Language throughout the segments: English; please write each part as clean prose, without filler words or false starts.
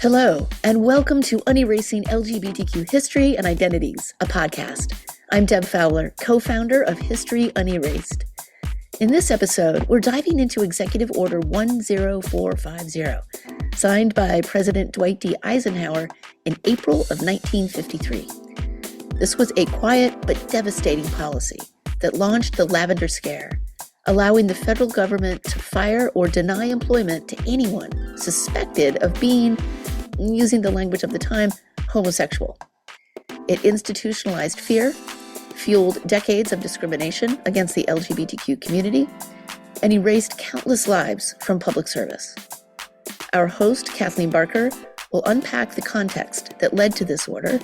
Hello, and welcome to Unerasing LGBTQ History and Identities, a podcast. I'm Deb Fowler, co-founder of History Unerased. In this episode, we're diving into Executive Order 10450, signed by President Dwight D. Eisenhower in April of 1953. This was a quiet but devastating policy that launched the Lavender Scare, allowing the federal government to fire or deny employment to anyone suspected of being, using the language of the time, homosexual. It institutionalized fear, fueled decades of discrimination against the LGBTQ community, and erased countless lives from public service. Our host, Kathleen Barker, will unpack the context that led to this order,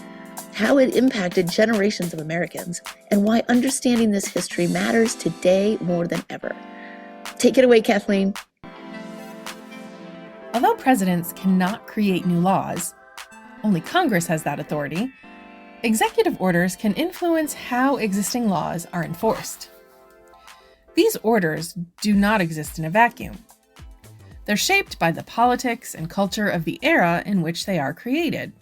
how it impacted generations of Americans, and why understanding this history matters today more than ever. Take it away, Kathleen. Although presidents cannot create new laws, only Congress has that authority, executive orders can influence how existing laws are enforced. These orders do not exist in a vacuum. They're shaped by the politics and culture of the era in which they are created.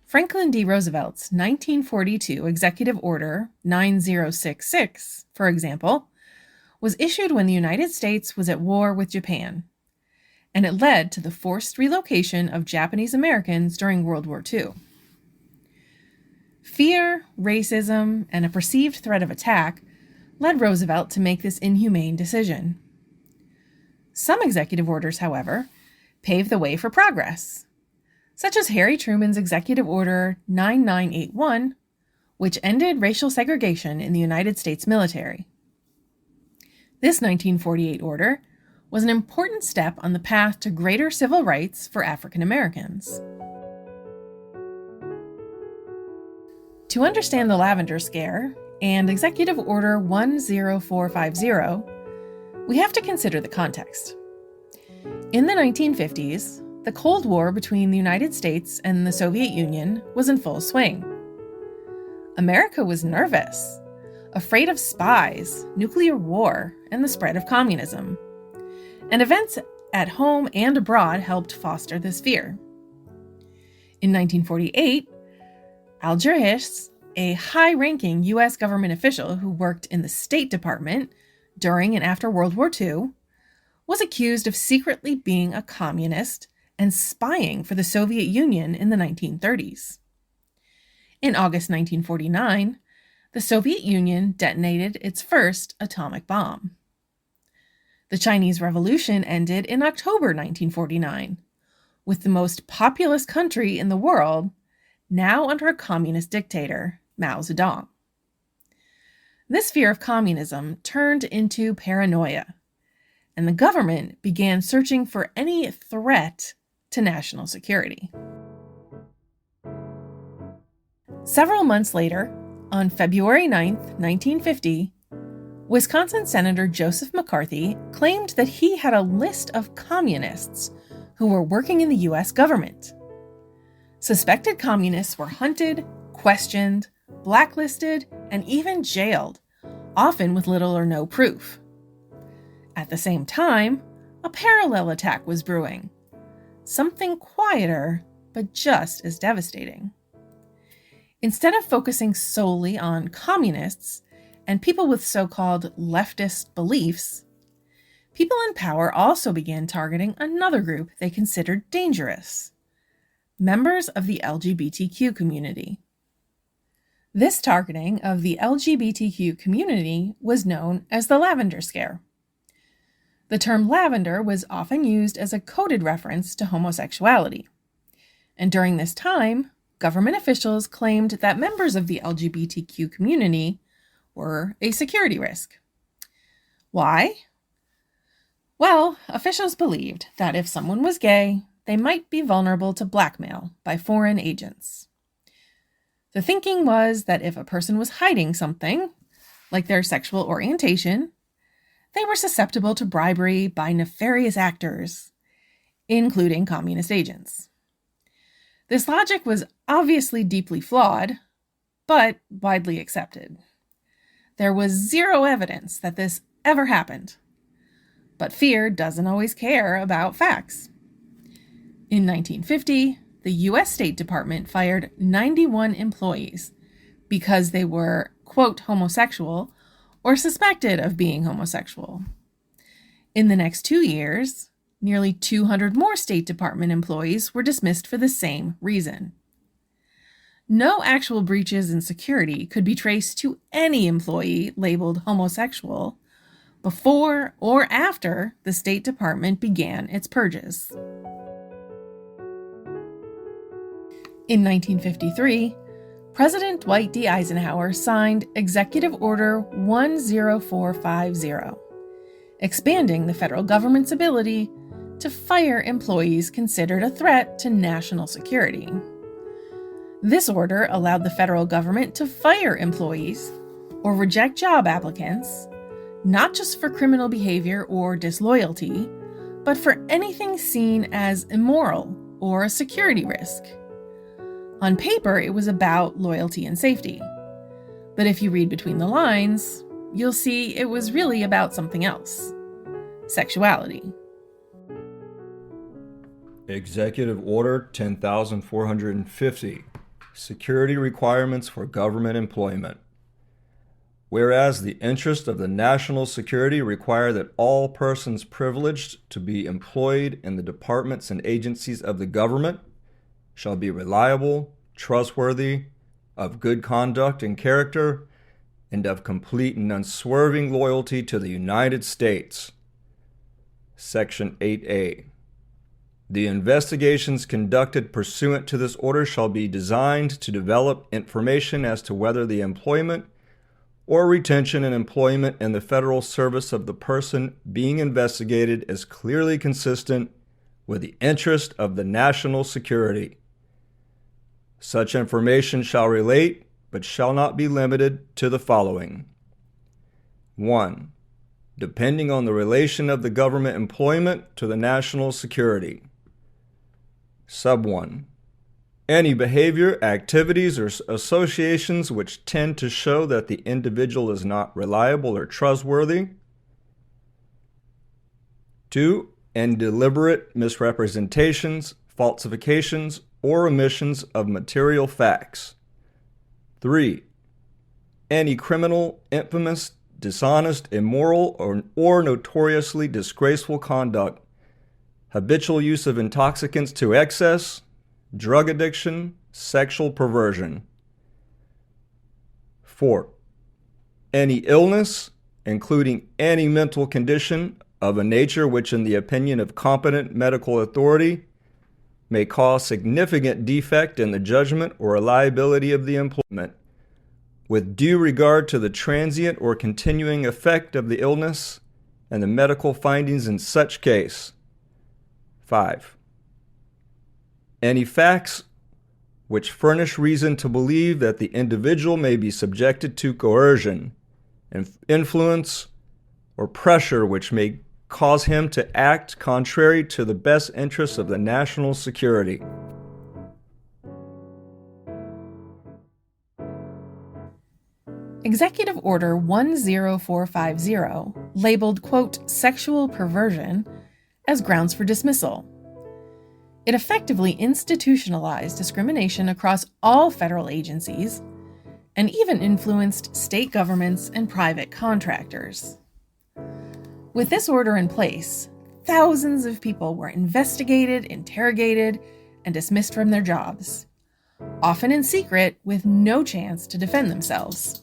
Franklin D. Roosevelt's 1942 Executive Order 9066, for example, was issued when the United States was at war with Japan, and it led to the forced relocation of Japanese Americans during World War II. Fear, racism, and a perceived threat of attack led Roosevelt to make this inhumane decision. Some executive orders, however, paved the way for progress, such as Harry Truman's Executive Order 9981, which ended racial segregation in the United States military. This 1948 order was an important step on the path to greater civil rights for African Americans. To understand the Lavender Scare and Executive Order 10450, we have to consider the context. In the 1950s, the Cold War between the United States and the Soviet Union was in full swing. America was nervous, afraid of spies, nuclear war, and the spread of communism. And events at home and abroad helped foster this fear. In 1948, Al Jurhis, a high-ranking U.S. government official who worked in the State Department during and after World War II, was accused of secretly being a communist and spying for the Soviet Union in the 1930s. In August 1949, the Soviet Union detonated its first atomic bomb. The Chinese Revolution ended in October 1949, with the most populous country in the world now under a communist dictator, Mao Zedong. This fear of communism turned into paranoia, and the government began searching for any threat to national security. Several months later, on February 9, 1950, Wisconsin Senator Joseph McCarthy claimed that he had a list of communists who were working in the U.S. government. Suspected communists were hunted, questioned, blacklisted, and even jailed, often with little or no proof. At the same time, a parallel attack was brewing. Something quieter, but just as devastating. Instead of focusing solely on communists and people with so-called leftist beliefs, people in power also began targeting another group they considered dangerous: members of the LGBTQ community. This targeting of the LGBTQ community was known as the Lavender Scare. The term lavender was often used as a coded reference to homosexuality. And during this time, government officials claimed that members of the LGBTQ community were a security risk. Why? Well, officials believed that if someone was gay, they might be vulnerable to blackmail by foreign agents. The thinking was that if a person was hiding something, like their sexual orientation, they were susceptible to bribery by nefarious actors, including communist agents. This logic was obviously deeply flawed, but widely accepted. There was zero evidence that this ever happened, but fear doesn't always care about facts. In 1950, the U.S. State Department fired 91 employees because they were, quote, homosexual or suspected of being homosexual. In the next 2 years, nearly 200 more State Department employees were dismissed for the same reason. No actual breaches in security could be traced to any employee labeled homosexual before or after the State Department began its purges. In 1953, President Dwight D. Eisenhower signed Executive Order 10450, expanding the federal government's ability to fire employees considered a threat to national security. This order allowed the federal government to fire employees or reject job applicants, not just for criminal behavior or disloyalty, but for anything seen as immoral or a security risk. On paper, it was about loyalty and safety. But if you read between the lines, you'll see it was really about something else: sexuality. Executive Order 10,450, Security Requirements for Government Employment. Whereas the interests of the national security require that all persons privileged to be employed in the departments and agencies of the government shall be reliable, trustworthy, of good conduct and character, and of complete and unswerving loyalty to the United States. Section 8A. The investigations conducted pursuant to this order shall be designed to develop information as to whether the employment or retention and employment in the federal service of the person being investigated is clearly consistent with the interest of the national security. Such information shall relate, but shall not be limited to the following. 1. Depending on the relation of the government employment to the national security. Sub 1. Any behavior, activities, or associations which tend to show that the individual is not reliable or trustworthy. 2. Any deliberate misrepresentations, falsifications, or omissions of material facts. 3. Any criminal, infamous, dishonest, immoral, or notoriously disgraceful conduct, habitual use of intoxicants to excess, drug addiction, sexual perversion. 4. Any illness, including any mental condition of a nature which, in the opinion of competent medical authority, may cause significant defect in the judgment or reliability of the employment, with due regard to the transient or continuing effect of the illness and the medical findings in such case. 5. Any facts which furnish reason to believe that the individual may be subjected to coercion, influence, or pressure which may cause him to act contrary to the best interests of the national security. Executive Order 10450 labeled, quote, sexual perversion as grounds for dismissal. It effectively institutionalized discrimination across all federal agencies and even influenced state governments and private contractors. With this order in place, thousands of people were investigated, interrogated, and dismissed from their jobs, often in secret with no chance to defend themselves.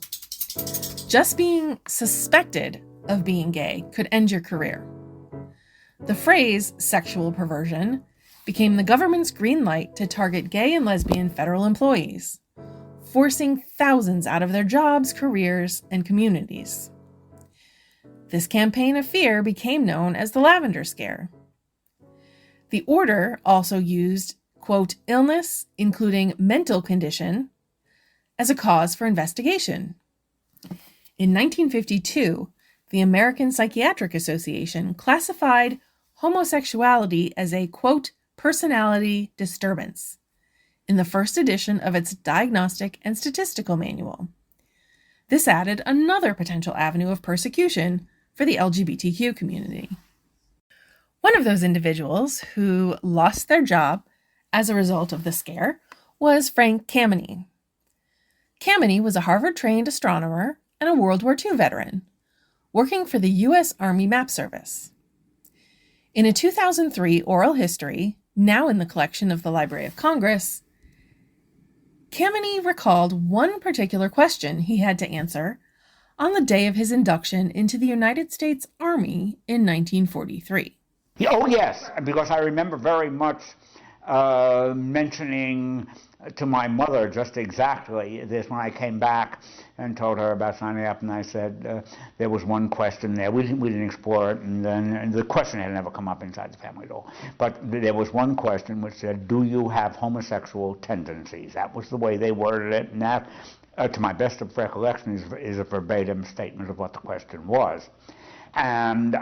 Just being suspected of being gay could end your career. The phrase sexual perversion became the government's green light to target gay and lesbian federal employees, forcing thousands out of their jobs, careers, and communities. This campaign of fear became known as the Lavender Scare. The order also used, quote, illness, including mental condition, as a cause for investigation. In 1952, the American Psychiatric Association classified homosexuality as a, quote, personality disturbance in the first edition of its Diagnostic and Statistical Manual. This added another potential avenue of persecution for the LGBTQ community. One of those individuals who lost their job as a result of the scare was Frank Kameny. Kameny was a Harvard-trained astronomer and a World War II veteran, working for the U.S. Army Map Service. In a 2003 oral history, now in the collection of the Library of Congress, Kameny recalled one particular question he had to answer on the day of his induction into the United States Army in 1943. Oh, yes, because I remember very much mentioning to my mother just exactly this when I came back and told her about signing up, and I said there was one question there. We didn't explore it, and then the question had never come up inside the family at all. But there was one question which said, "Do you have homosexual tendencies?" That was the way they worded it, and that, to my best of recollection, is a verbatim statement of what the question was. And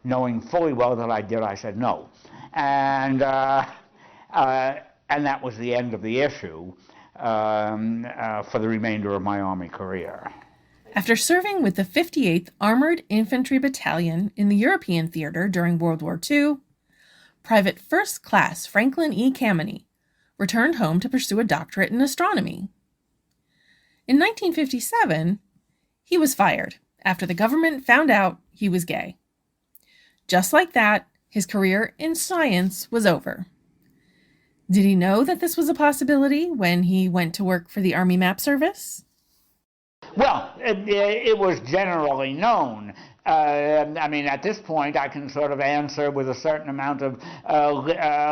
knowing fully well that I did, I said no. And that was the end of the issue for the remainder of my Army career. After serving with the 58th Armored Infantry Battalion in the European theater during World War II, Private First Class Franklin E. Kameny returned home to pursue a doctorate in astronomy. In 1957, he was fired after the government found out he was gay. Just like that, his career in science was over. Did he know that this was a possibility when he went to work for the Army Map Service? Well, it was generally known. I mean, at this point, I can sort of answer with a certain amount of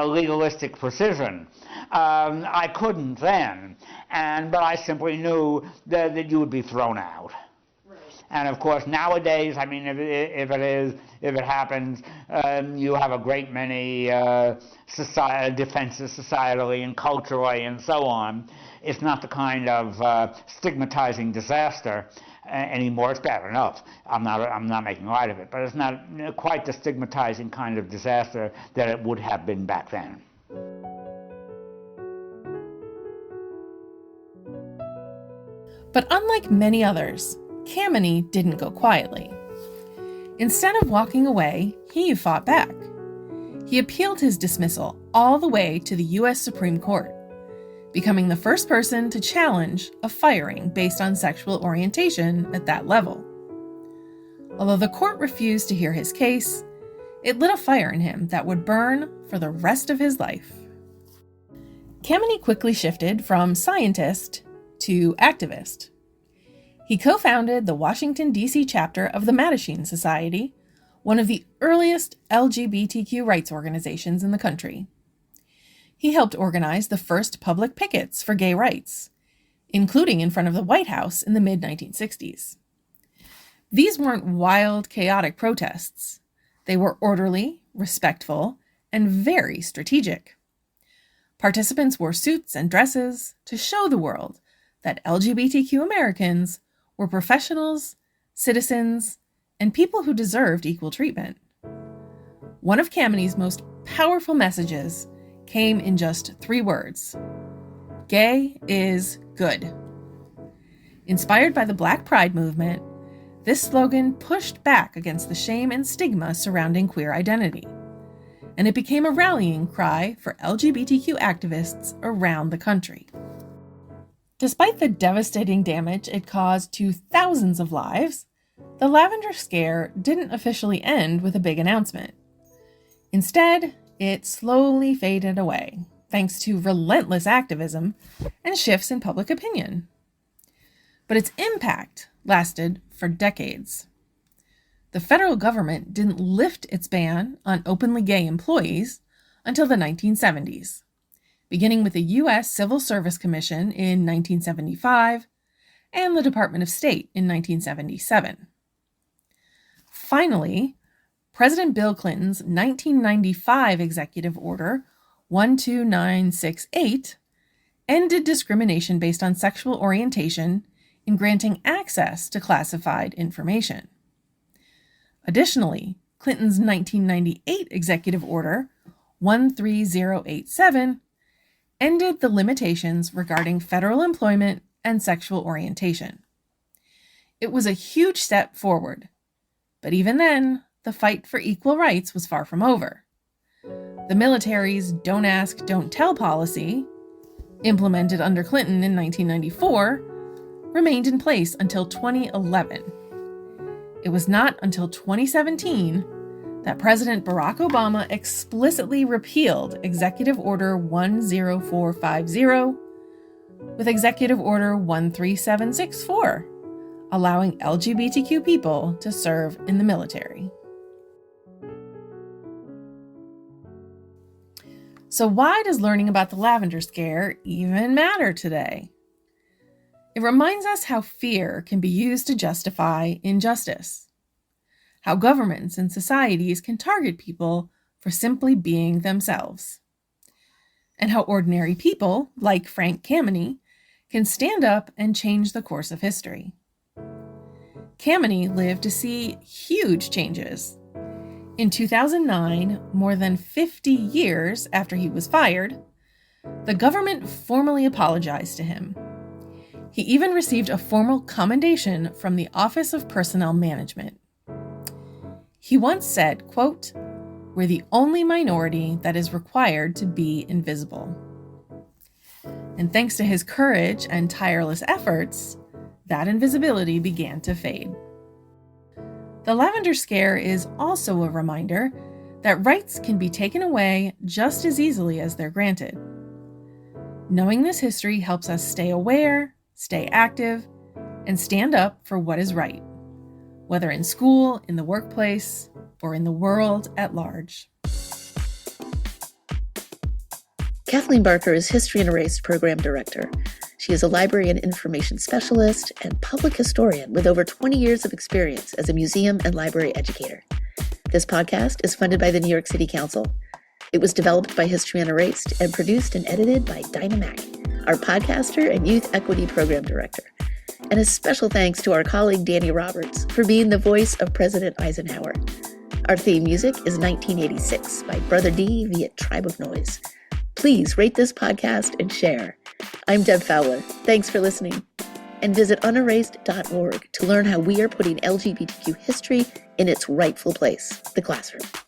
legalistic precision. I couldn't then, but I simply knew that you would be thrown out. And of course, nowadays, I mean, if it happens, you have a great many defenses societally and culturally and so on. It's not the kind of stigmatizing disaster anymore. It's bad enough. I'm not making light of it, but it's not quite the stigmatizing kind of disaster that it would have been back then. But unlike many others, Kameny didn't go quietly. Instead of walking away, he fought back. He appealed his dismissal all the way to the U.S. Supreme Court, becoming the first person to challenge a firing based on sexual orientation at that level. Although the court refused to hear his case, it lit a fire in him that would burn for the rest of his life. Kameny quickly shifted from scientist to activist. He co-founded the Washington, D.C. chapter of the Mattachine Society, one of the earliest LGBTQ rights organizations in the country. He helped organize the first public pickets for gay rights, including in front of the White House in the mid-1960s. These weren't wild, chaotic protests. They were orderly, respectful, and very strategic. Participants wore suits and dresses to show the world that LGBTQ Americans were professionals, citizens, and people who deserved equal treatment. One of Kameny's most powerful messages came in just 3 words: gay is good. Inspired by the Black Pride movement, this slogan pushed back against the shame and stigma surrounding queer identity, and it became a rallying cry for LGBTQ activists around the country. Despite the devastating damage it caused to thousands of lives, the Lavender scare didn't officially end with a big announcement. Instead, it slowly faded away, thanks to relentless activism and shifts in public opinion. But its impact lasted for decades. The federal government didn't lift its ban on openly gay employees until the 1970s. Beginning with the U.S. Civil Service Commission in 1975 and the Department of State in 1977. Finally, President Bill Clinton's 1995 Executive Order 12968 ended discrimination based on sexual orientation in granting access to classified information. Additionally, Clinton's 1998 Executive Order 13087 ended the limitations regarding federal employment and sexual orientation. It was a huge step forward, but even then, the fight for equal rights was far from over. The military's don't ask, don't tell policy, implemented under Clinton in 1994, remained in place until 2011. It was not until 2017 that President Barack Obama explicitly repealed Executive Order 10450 with Executive Order 13764, allowing LGBTQ people to serve in the military. So why does learning about the Lavender Scare even matter today? It reminds us how fear can be used to justify injustice, how governments and societies can target people for simply being themselves, and how ordinary people, like Frank Kameny, can stand up and change the course of history. Kameny lived to see huge changes. In 2009, more than 50 years after he was fired, the government formally apologized to him. He even received a formal commendation from the Office of Personnel Management. He once said, quote, "We're the only minority that is required to be invisible." And thanks to his courage and tireless efforts, that invisibility began to fade. The Lavender Scare is also a reminder that rights can be taken away just as easily as they're granted. Knowing this history helps us stay aware, stay active, and stand up for what is right, whether in school, in the workplace, or in the world at large. Kathleen Barker is History and Erased Program Director. She is a library and information specialist and public historian with over 20 years of experience as a museum and library educator. This podcast is funded by the New York City Council. It was developed by History and Erased and produced and edited by Dinah Mack, our podcaster and youth equity program director. And a special thanks to our colleague Danny Roberts for being the voice of President Eisenhower. Our theme music is 1986 by Brother D via Tribe of Noise. Please rate this podcast and share. I'm Deb Fowler. Thanks for listening. And visit unerased.org to learn how we are putting LGBTQ history in its rightful place, the classroom.